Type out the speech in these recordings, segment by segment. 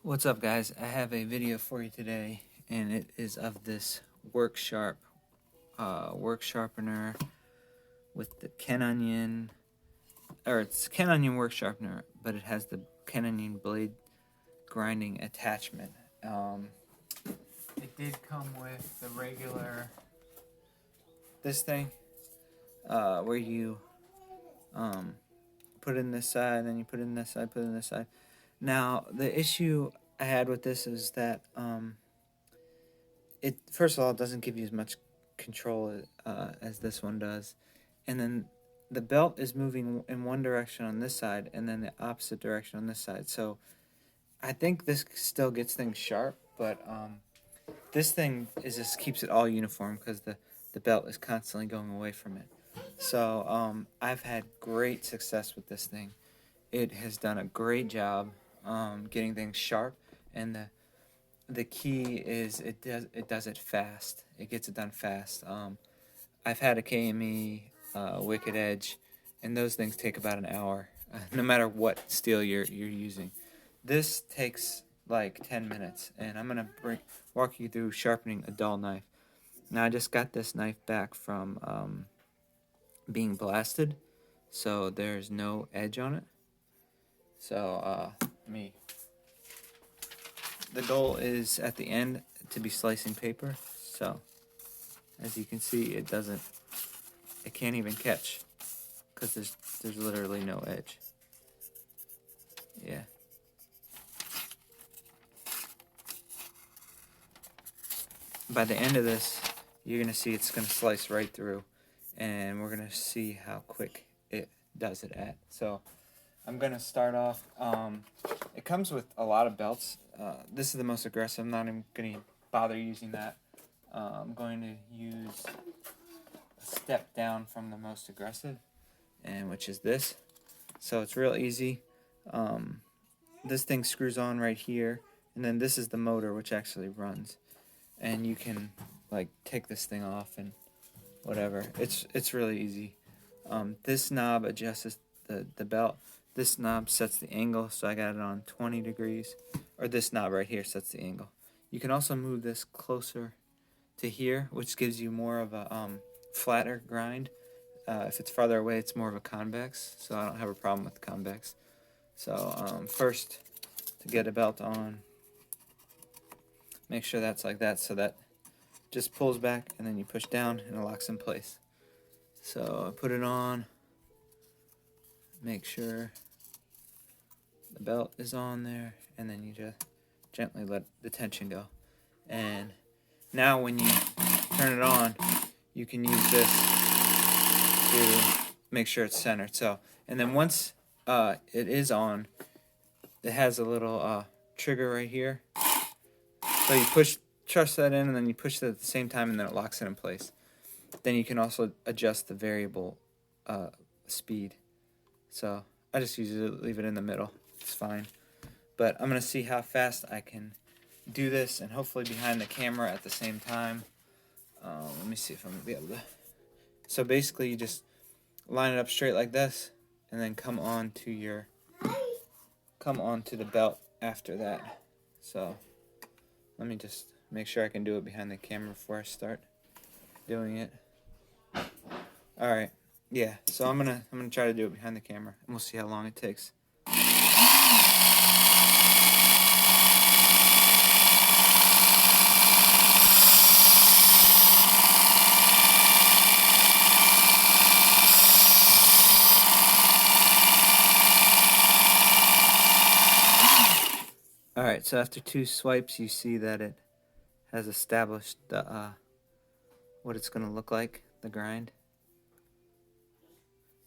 What's up, guys? I have a video for you today, and it is of this work sharpener with the Ken Onion, or it's Ken Onion work sharpener, but it has the Ken Onion blade grinding attachment. It did come with the regular this thing, where you put it in this side, then you put it in this side, put it in this side. Now the issue I had with this is that it first of all, it doesn't give you as much control as this one does, and then the belt is moving in one direction on this side and then the opposite direction on this side. So I think this still gets things sharp, but this thing just keeps it all uniform because the belt is constantly going away from it. So I've had great success with this thing. It has done a great job getting things sharp, and the key is it does it fast. It gets it done fast. I've had a KME, Wicked Edge, and those things take about an hour, no matter what steel you're using. This takes like 10 minutes, and I'm gonna walk you through sharpening a dull knife. Now I just got this knife back from being blasted, so there's no edge on it. So the goal is at the end to be slicing paper. So as you can see, it can't even catch because there's literally no edge. Yeah. By the end of this, you're gonna see it's gonna slice right through, and we're gonna see how quick it does it at. So I'm gonna start off. It comes with a lot of belts. This is the most aggressive. I'm not even gonna bother using that. I'm going to use a step down from the most aggressive, and which is this. So it's real easy. This thing screws on right here, and then this is the motor which actually runs, and you can like take this thing off and whatever. It's really easy. This knob adjusts the belt. This knob sets the angle, so I got it on 20 degrees, or this knob right here sets the angle. You can also move this closer to here, which gives you more of a flatter grind. If it's farther away, it's more of a convex, so I don't have a problem with convex. So first, to get a belt on, make sure that's like that, so that just pulls back, and then you push down, and it locks in place. So I put it on, make sure the belt is on there, and then you just gently let the tension go. And now when you turn it on, you can use this to make sure it's centered. So, and then once it is on, it has a little trigger right here. So you trust that in, and then you push it at the same time, and then it locks it in place. Then you can also adjust the variable speed. So I just usually leave it in the middle. It's fine. But I'm going to see how fast I can do this, and hopefully behind the camera at the same time. Let me see if I'm going to be able to. So basically you just line it up straight like this, and then come on to the belt after that. So let me just make sure I can do it behind the camera before I start doing it. Alright, yeah, so I'm gonna try to do it behind the camera, and we'll see how long it takes. Alright, so after 2 swipes, you see that it has established the what it's going to look like, the grind.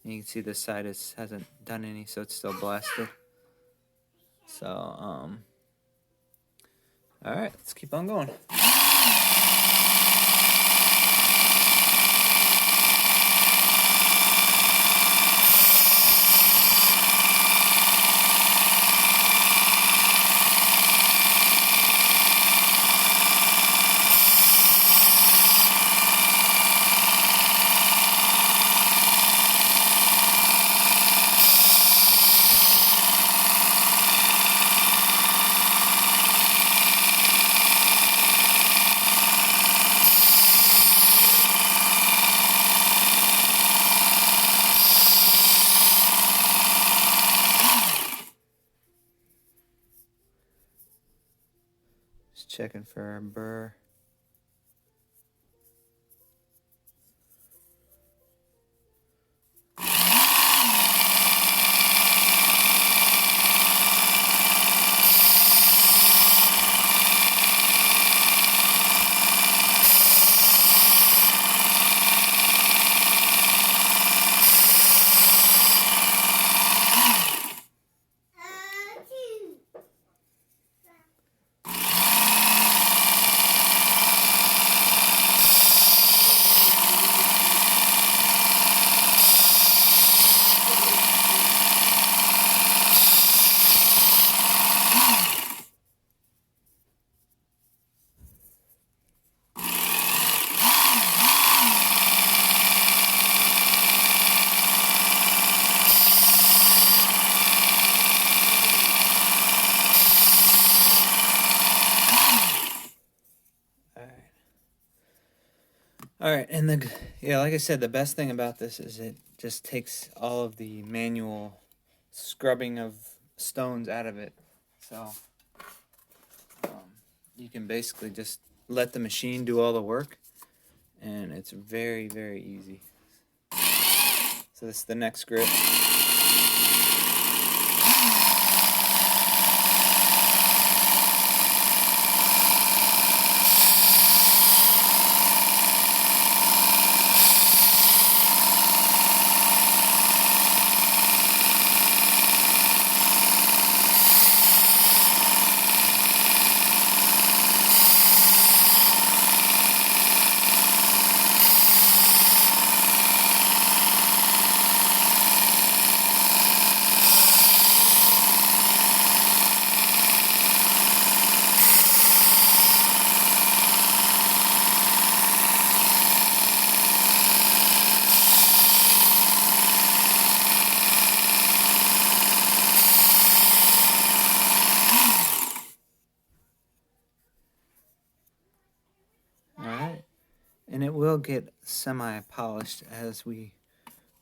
And you can see this side hasn't done any, so it's still blasted. So, alright, let's keep on going. Just checking for a burr. All right, and like I said, the best thing about this is it just takes all of the manual scrubbing of stones out of it. So you can basically just let the machine do all the work, and it's very, very easy. So this is the next grip. Alright, and it will get semi-polished as we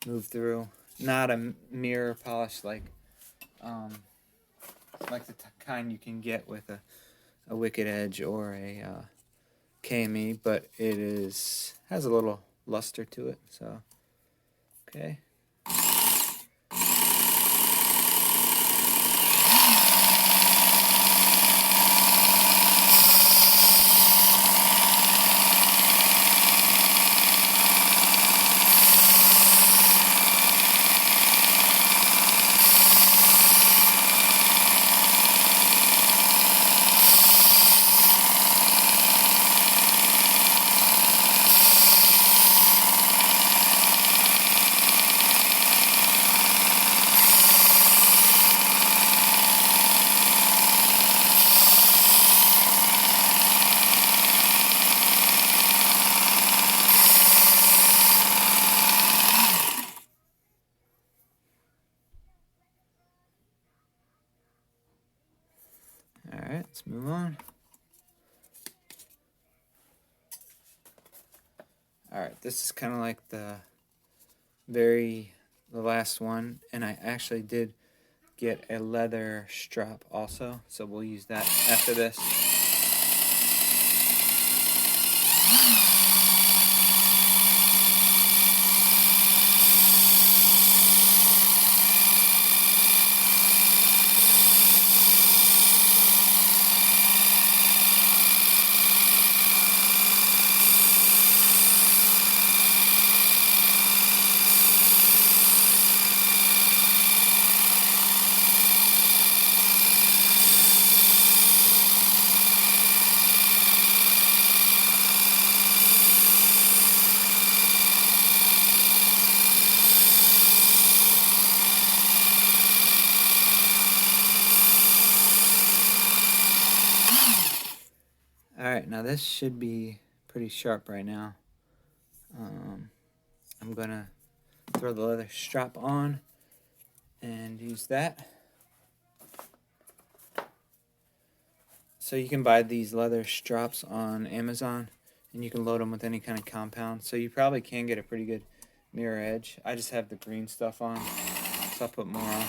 move through. Not a mirror polish like the kind you can get with a Wicked Edge or a KME, but it has a little luster to it. So, okay. Alright, let's move on. Alright, this is kind of like the last one, and I actually did get a leather strap also, so we'll use that after this. Alright, now this should be pretty sharp right now. I'm gonna throw the leather strap on and use that. So you can buy these leather straps on Amazon, and you can load them with any kind of compound. So you probably can get a pretty good mirror edge. I just have the green stuff on, so I'll put more on.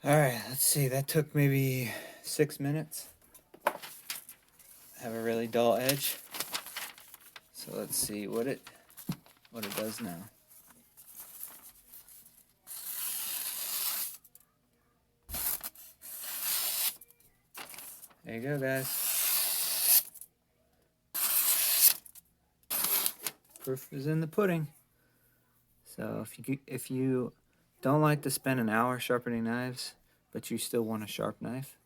Alright, let's see, that took maybe 6 minutes. Have a really dull edge. So let's see what it does now. There you go, guys. Proof is in the pudding. So if you don't like to spend an hour sharpening knives, but you still want a sharp knife,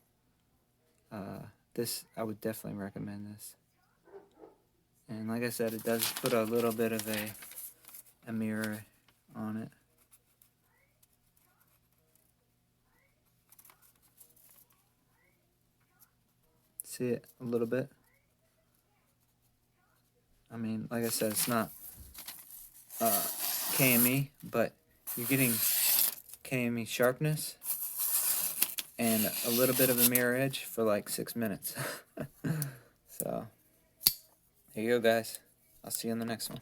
I would definitely recommend this. And like I said, it does put a little bit of a mirror on it. See it a little bit? I mean, like I said, it's not KME, but you're getting KME sharpness and a little bit of a mirror edge for like 6 minutes. So, there you go, guys. I'll see you in the next one.